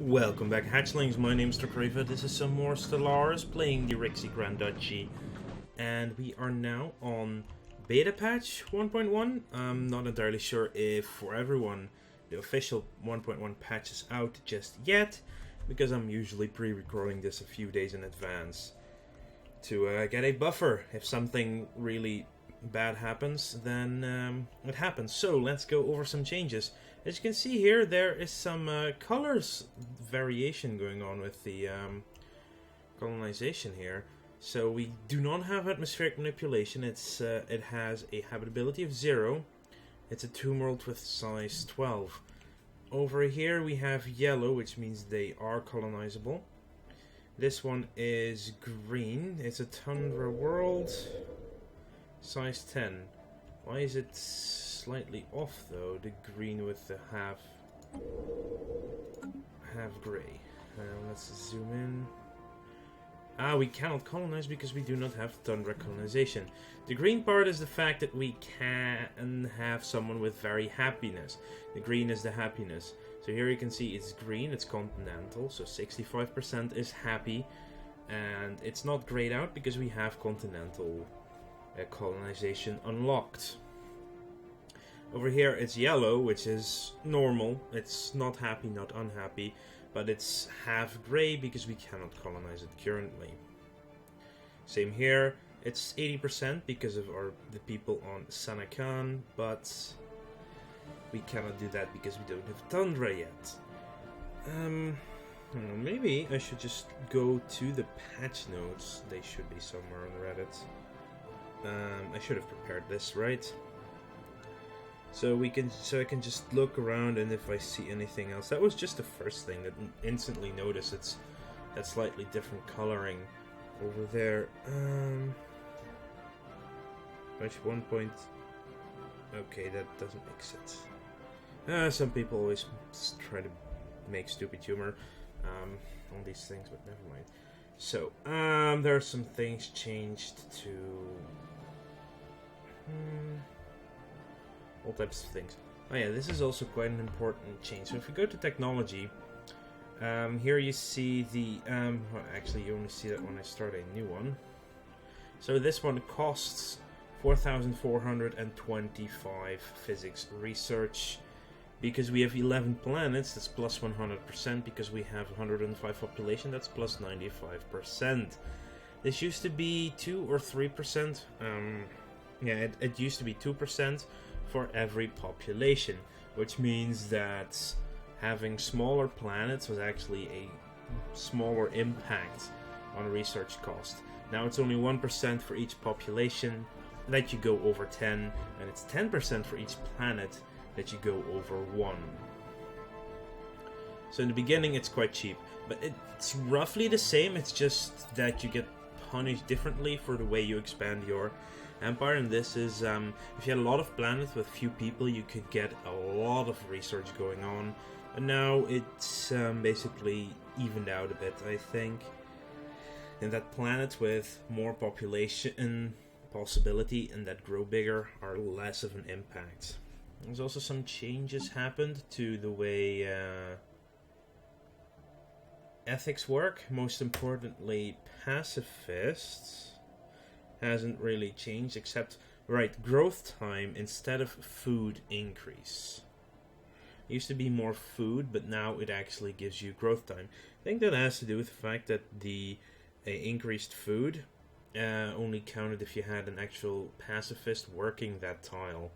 Welcome back, hatchlings. My name's Duchy. This is some more Stellaris playing the Rixi Duchy, and we are now on beta patch 1.1. I'm not entirely sure if for everyone the official 1.1 patch is out just yet, because I'm usually pre-recording this a few days in advance to get a buffer. If something really bad happens, then it happens. So let's go over some changes. As you can see here, there is some colors variation going on with the colonization here. So we do not have atmospheric manipulation. It has a habitability of 0. It's a tomb world with size 12. Over here we have yellow, which means they are colonizable. This one is green. It's a tundra world, size 10. Why is it slightly off though? The green with the half gray. Let's zoom in. We cannot colonize because we do not have tundra colonization. The green part is the fact that we can have someone with very happiness. The green is the happiness. So here you can see it's green, it's continental, so 65% is happy, and it's not grayed out because we have continental colonization unlocked. Over here it's yellow, which is normal. It's not happy, not unhappy, but it's half gray because we cannot colonize it currently. Same here, it's 80% because of the people on Sanakan, but we cannot do that because we don't have tundra yet. Maybe I should just go to the patch notes. They should be somewhere on Reddit. I should have prepared this, right? So I can just look around, and if I see anything else. That was just the first thing that instantly noticed. It's that slightly different coloring over there. Patch 1 point. Okay, that doesn't make sense. Some people always try to make stupid humor on these things, but never mind. So there are some things changed to all types of things. Oh yeah, this is also quite an important change. So if we go to technology, here you see the well, actually you only see that when I start a new one. So this one costs 4,425 physics research. Because we have 11 planets, that's plus 100%. Because we have 105 population, that's plus 95%. This used to be 2 or 3%. Yeah, it used to be 2% for every population, which means that having smaller planets was actually a smaller impact on research cost. Now it's only 1% for each population that you go over 10, and it's 10% for each planet that you go over 1. So in the beginning it's quite cheap, but it's roughly the same. It's just that you get punished differently for the way you expand your empire, and this is if you had a lot of planets with few people, you could get a lot of research going on, and now it's basically evened out a bit, I think, and that planets with more population possibility and that grow bigger are less of an impact. There's also some changes happened to the way ethics work. Most importantly, pacifists hasn't really changed, except, right, growth time instead of food increase. It used to be more food, but now it actually gives you growth time. I think that has to do with the fact that the increased food only counted if you had an actual pacifist working that tile.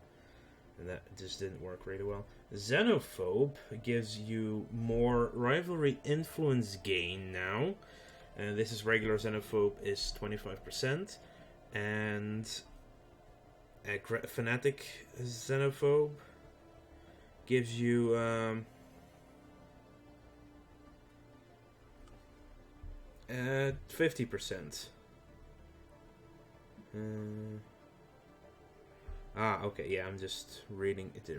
And that just didn't work really well. Xenophobe gives you more rivalry influence gain now. This is regular xenophobe is 25%. And fanatic xenophobe gives you 50%. Okay, yeah, I'm just reading it.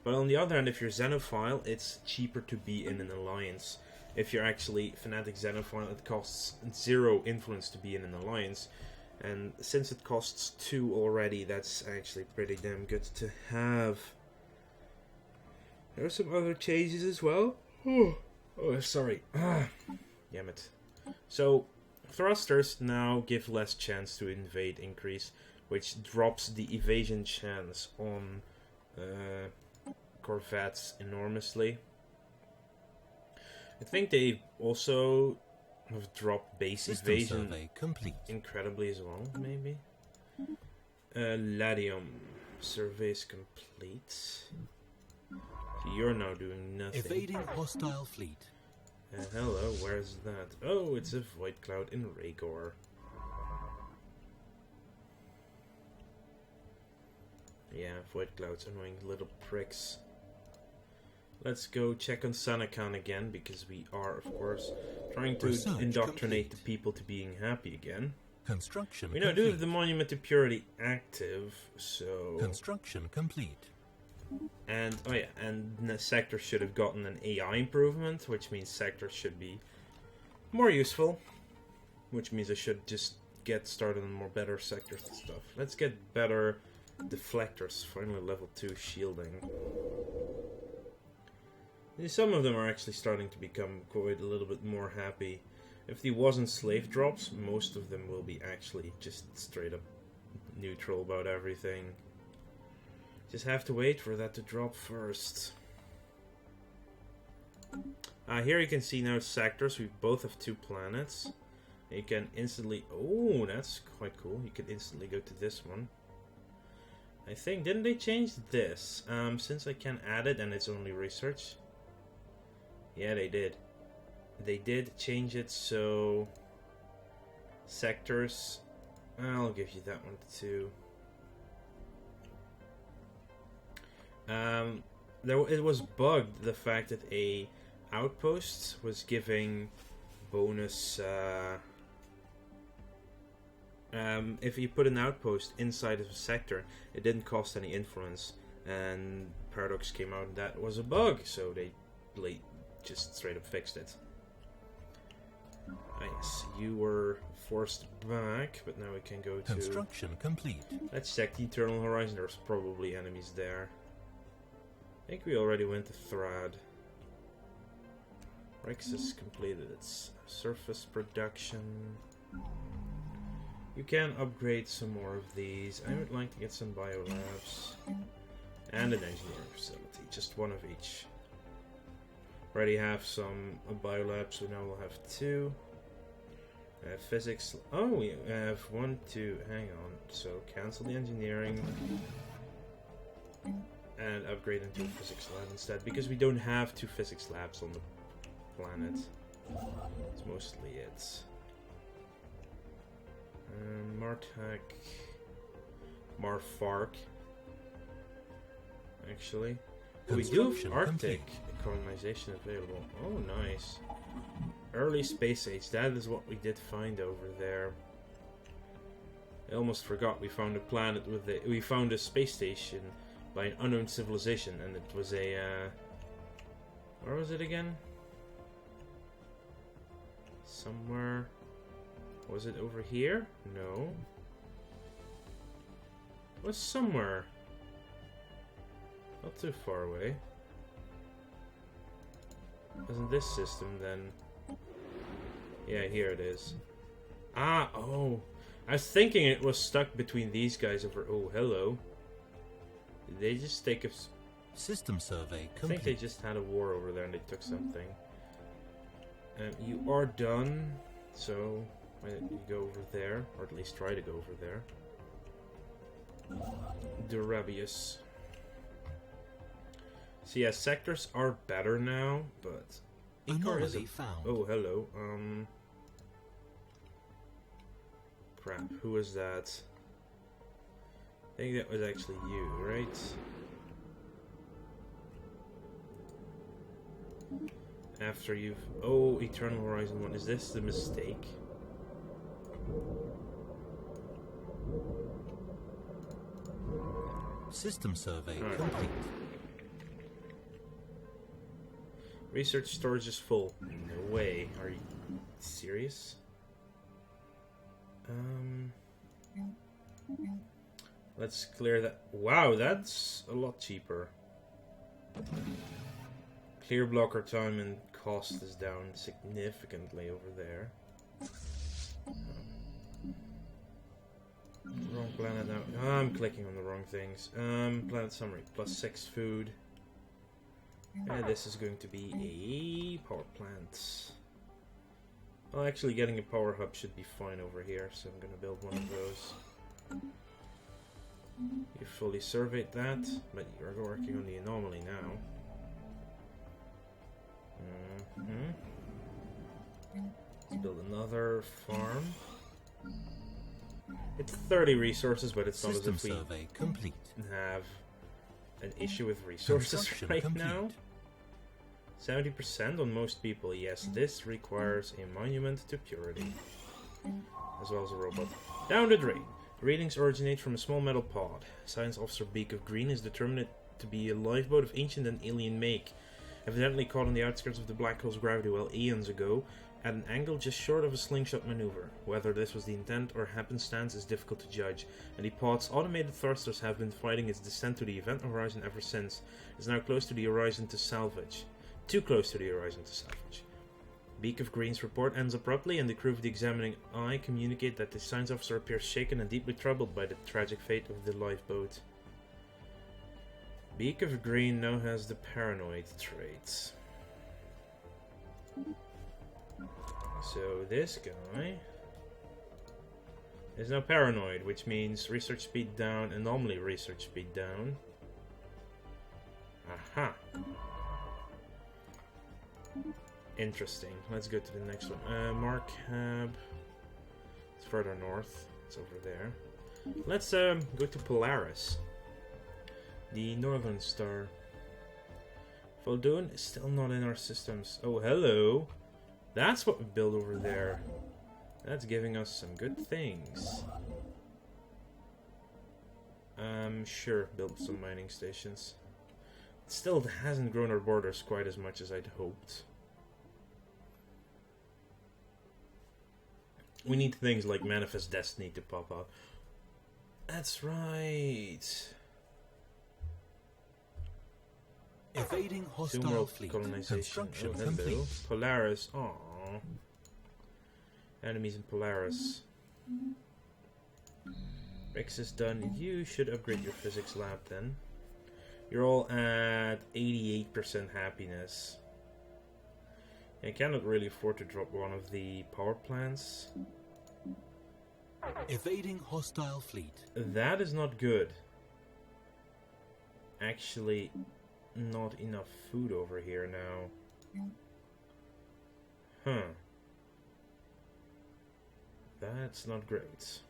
But on the other hand, if you're Xenophile, it's cheaper to be in an alliance. If you're actually Fanatic Xenophile, it costs 0 influence to be in an alliance. And since it costs 2 already, that's actually pretty damn good to have. There are some other changes as well. Oh, sorry. Damn it. So, thrusters now give less chance to invade increase, which drops the evasion chance on corvettes enormously. I think they also have dropped base evasion incredibly as well, maybe. Ladium. Survey is complete. So you're now doing nothing. Evading hostile fleet. Hello, where's that? Oh, it's a void cloud in Rhaegor. Yeah, void clouds, annoying little pricks. Let's go check on Sanakan again, because we are, of course, trying to indoctrinate the people to being happy again. Construction We now do have the Monument to Purity active, so... Construction complete. And, oh yeah, and the sector should have gotten an AI improvement, which means sectors should be more useful. Which means I should just get started on more better sectors and stuff. Let's get better deflectors, finally level 2 shielding. Some of them are actually starting to become quite a little bit more happy. If there wasn't slave drops, most of them will be actually just straight up neutral about everything. Just have to wait for that to drop first. Here you can see now sectors. We both have 2 planets. You can instantly... Oh, that's quite cool. You can instantly go to this one. I think... Didn't they change this? Since I can add it and it's only research. Yeah, they did. They did change it, so... Sectors... I'll give you that one too. It was bugged, the fact that a outpost was giving bonus... if you put an outpost inside of a sector, it didn't cost any influence. And Paradox came out and that was a bug, so they just straight up fixed it. Nice. You were forced back, but now we can go to... Construction complete. Let's check the Eternal Horizon. There's probably enemies there. I think we already went to Thrad. Rex has completed its surface production. You can upgrade some more of these. I would like to get some biolabs. And an engineering facility. Just one of each. Already have some biolabs, so now we'll have 2. Physics. Oh, we have 1, 2. Hang on. So cancel the engineering and upgrade into a physics lab instead, because we don't have 2 physics labs on the planet. That's mostly it. Martak, Marfark. Actually, we do have Arctic colonization available. Oh, nice. Early space age. That is what we did find over there. I almost forgot we found a planet with a... We found a space station by an unknown civilization, and it was a... where was it again? Somewhere... Was it over here? No. It was somewhere. Not too far away. Wasn't this system then? Yeah, here it is. Ah, oh. I was thinking it was stuck between these guys over... Oh, hello. Did they just take a... System survey complete. I think they just had a war over there and they took something. You are done. So, why don't you go over there? Or at least try to go over there. Durabius. So yeah, sectors are better now, but... Anomaly found. Oh, hello. Crap, who was that? I think that was actually you, right? After you've... Oh, Eternal Horizon 1. Is this the mistake? System survey complete. Research storage is full. No way. Are you serious? Let's clear that. Wow, that's a lot cheaper. Clear blocker time and cost is down significantly over there. Wrong planet now. Oh, I'm clicking on the wrong things. Planet summary. +6 food. And this is going to be a power plant. Well, actually getting a power hub should be fine over here, so I'm going to build one of those. You fully surveyed that, but you're working on the anomaly now. Let's build another farm. It's 30 resources, but it's not as System if we survey complete. have an issue with resources Construction right complete. now. 70% on most people. Yes, this requires a monument to purity, as well as a robot. Down the drain. The readings originate from a small metal pod. Science Officer Beak of Green has determined it to be a lifeboat of ancient and alien make, evidently caught on the outskirts of the black hole's gravity well eons ago, at an angle just short of a slingshot maneuver. Whether this was the intent or happenstance is difficult to judge, and the pod's automated thrusters have been fighting its descent to the event horizon ever since. It's now close to the horizon to salvage. Too close to the horizon to salvage. Beak of Green's report ends abruptly, and the crew of the examining eye communicate that the science officer appears shaken and deeply troubled by the tragic fate of the lifeboat. Beak of Green now has the paranoid traits. So this guy is now paranoid, which means research speed down, anomaly research speed down. Aha! Interesting. Let's go to the next one. Markhab. It's further north. It's over there. Let's go to Polaris. The northern star. Voldun is still not in our systems. Oh, hello. That's what we build over there. That's giving us some good things. Sure, build some mining stations. It still hasn't grown our borders quite as much as I'd hoped. We need things like Manifest Destiny to pop up. That's right. Evading hostile World fleet. colonization. Construction Oh, hello. complete. Polaris. Aww. Enemies in Polaris. Rix is done. You should upgrade your physics lab then. You're all at 88% happiness. I cannot really afford to drop one of the power plants. Evading hostile fleet. That is not good. Actually, not enough food over here now. Huh. That's not great.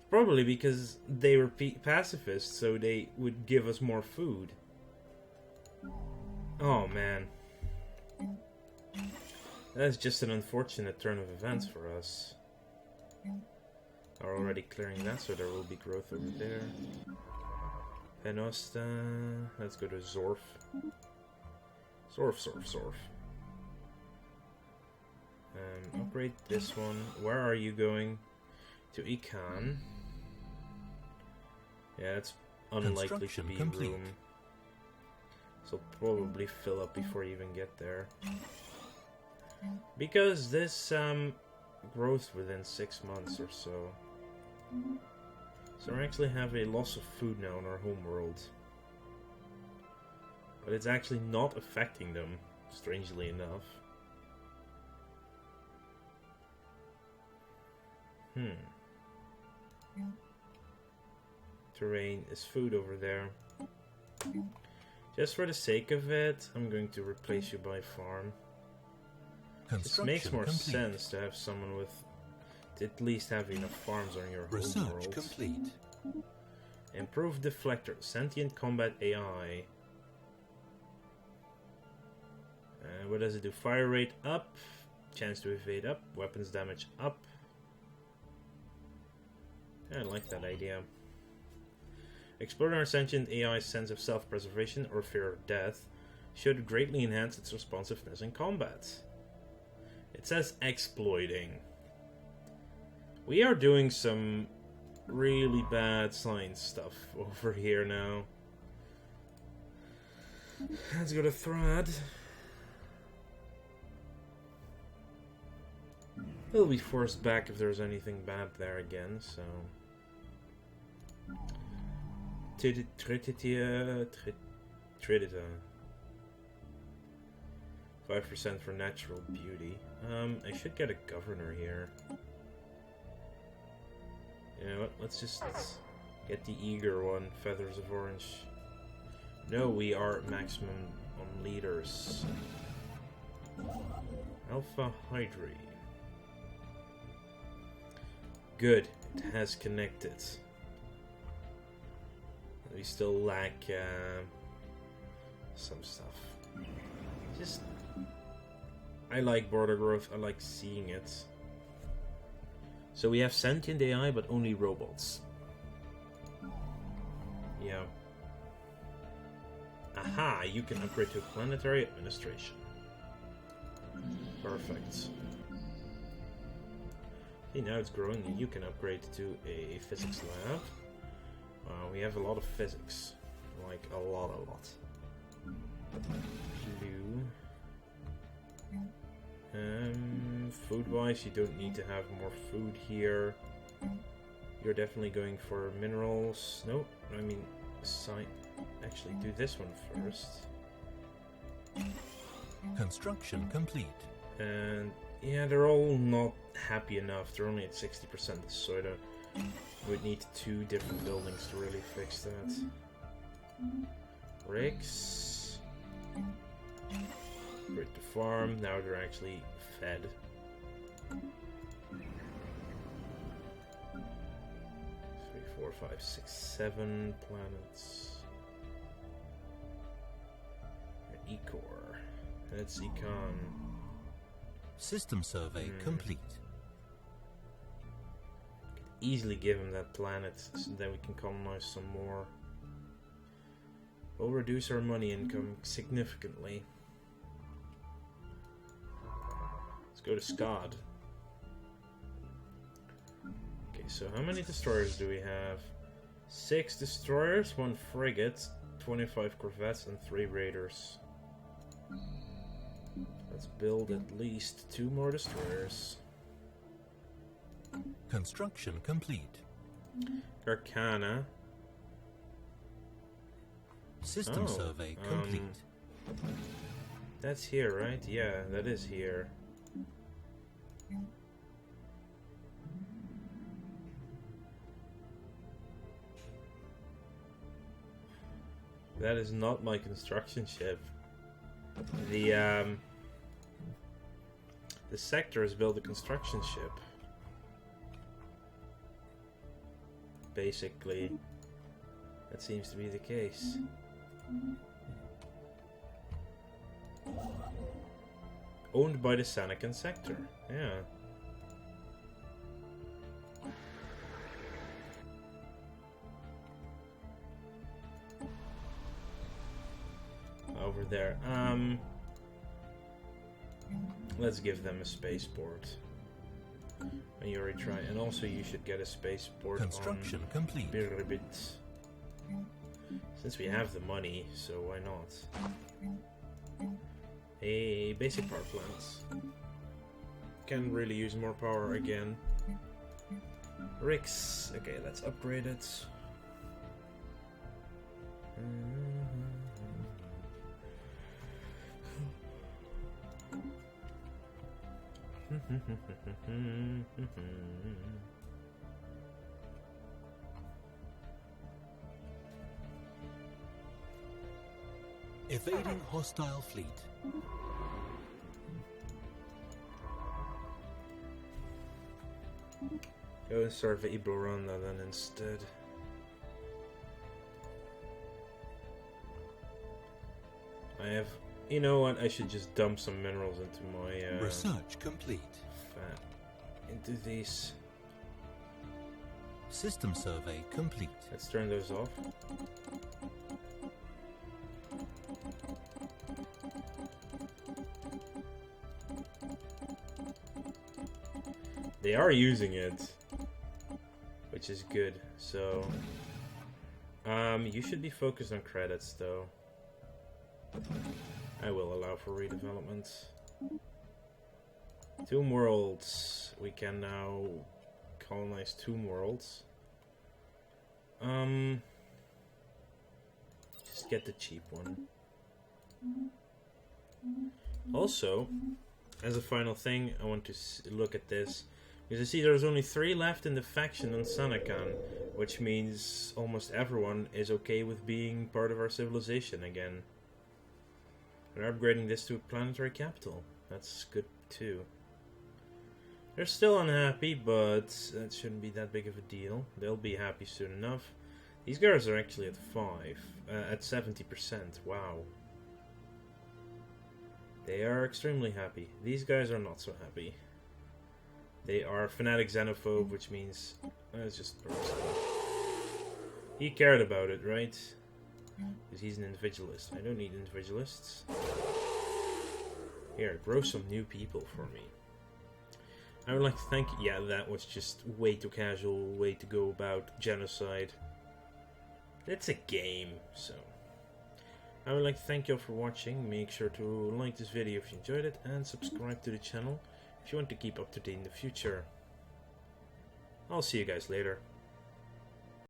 Probably because they were pacifists, so they would give us more food. Oh man. That's just an unfortunate turn of events for us. Are already clearing that, so there will be growth over there. Penosta. Let's go to Zorf. Zorf. Upgrade this one. Where are you going? To Econ. Yeah, it's unlikely to be complete. room. So probably fill up before you even get there. Because this grows within 6 months or so. So we actually have a loss of food now in our home world. But it's actually not affecting them, strangely enough. Terrain is food over there. Just for the sake of it, I'm going to replace you by farm. It makes more sense to have someone with to at least have enough farms on your home world. Complete. Improve deflector, sentient combat AI. What does it do? Fire rate up, chance to evade up, weapons damage up. I like that idea. Exploring our sentient AI's sense of self-preservation or fear of death should greatly enhance its responsiveness in combat. It says exploiting. We are doing some really bad science stuff over here now. Let's go to Thrad. We'll be forced back if there's anything bad there again, so... Tridita. 5% for natural beauty. I should get a governor here. You know what, let's get the eager one, Feathers of Orange. No, we are maximum on leaders. Alpha Hydri. Good, it has connected. We still lack some stuff. Just, I like border growth, I like seeing it. So we have sentient AI, but only robots. Yeah. Aha, you can upgrade to planetary administration. Perfect. See, now it's growing, and you can upgrade to a physics lab. We have a lot of physics. Like, a lot. Blue. Food-wise, you don't need to have more food here. You're definitely going for minerals. No, I mean, actually, do this one first. Construction complete. And yeah, they're all not happy enough. They're only at 60%, so we'd need 2 different buildings to really fix that. Rix. Great to farm. Now they're actually fed. 3, 4, 5, 6, 7 planets. Ecor. That's Econ. System survey complete. Could easily give him that planet, so then we can colonize some more. We'll reduce our money income significantly. Let's go to Scod. Okay, so how many destroyers do we have? 6 destroyers, 1 frigate, 25 corvettes, and 3 raiders. Let's build at least 2 more destroyers. Construction complete. Garcana. System survey complete. That's here, right? Yeah, that is here. That is not my construction ship. The sector has built a construction ship. Basically, that seems to be the case. Owned by the Sanakan sector. Yeah. Over there. Let's give them a spaceport. And you already try. And also you should get a spaceport. Construction complete. Biribit. Since we have the money, so why not? A basic power plant. Can really use more power again. Rix. Okay, let's upgrade it. Evading hostile fleet. Go and serve Iboranda then instead. I have... You know what? I should just dump some minerals into my... Research complete. Into these. System survey complete. Let's turn those off. They are using it, which is good. So, you should be focused on credits, though. I will allow for redevelopment. Tomb worlds. We can now colonize tomb worlds. Just get the cheap one. Also, as a final thing, I want to look at this. Because I see there's only 3 left in the faction on Sanakan, which means almost everyone is okay with being part of our civilization again. We're upgrading this to a planetary capital. That's good too. They're still unhappy, but that shouldn't be that big of a deal. They'll be happy soon enough. These guys are actually at 5, at 70%. Wow. They are extremely happy. These guys are not so happy. They are fanatic xenophobe, which means it's just personal. He cared about it, right? Because he's an individualist. I don't need individualists. Here, grow some new people for me. I would like to thank... Yeah, that was just way too casual way to go about genocide. It's a game, so... I would like to thank you all for watching. Make sure to like this video if you enjoyed it, and subscribe to the channel if you want to keep up to date in the future. I'll see you guys later.